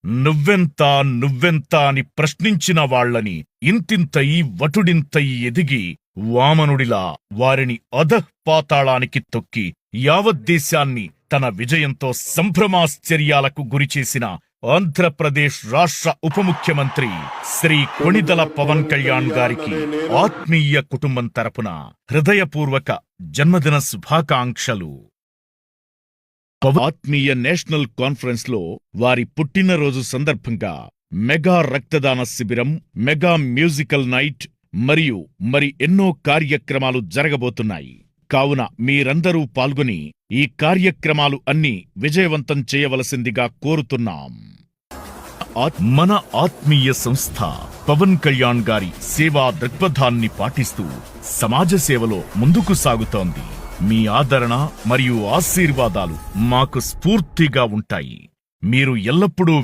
నువ్వెంత నువ్వెంత అని ప్రశ్నించిన వాళ్ళని ఇంతింతయి వటుడింతయి ఎదిగి వామనుడిలా వారిని అధఃపాతాళానికి తొక్కి యావద్దేశాన్ని తన విజయంతో సంభ్రమాశ్చర్యాలకు గురిచేసిన ఆంధ్రప్రదేశ్ రాష్ట్ర ఉప ముఖ్యమంత్రి శ్రీ కొణిదెల పవన్ కళ్యాణ్ గారికి ఆత్మీయ కుటుంబం తరపున హృదయపూర్వక జన్మదిన శుభాకాంక్షలు. ఆత్మీయ నేషనల్ కాన్ఫరెన్స్ లో వారి పుట్టినరోజు సందర్భంగా మెగా రక్తదాన శిబిరం, మెగా మ్యూజికల్ నైట్ మరియు ఎన్నో కార్యక్రమాలు జరగబోతున్నాయి. కావున మీరందరూ పాల్గొని ఈ కార్యక్రమాలు అన్నీ విజయవంతం చేయవలసిందిగా కోరుతున్నాం. మన ఆత్మీయ సంస్థ పవన్ కళ్యాణ్ గారి సేవా దృక్పథాన్ని పాటిస్తూ సమాజ సేవలో ముందుకు సాగుతోంది. మీ ఆదరణ మరియు ఆశీర్వాదాలు మాకు స్ఫూర్తిగా ఉంటాయి. మీరు ఎల్లప్పుడూ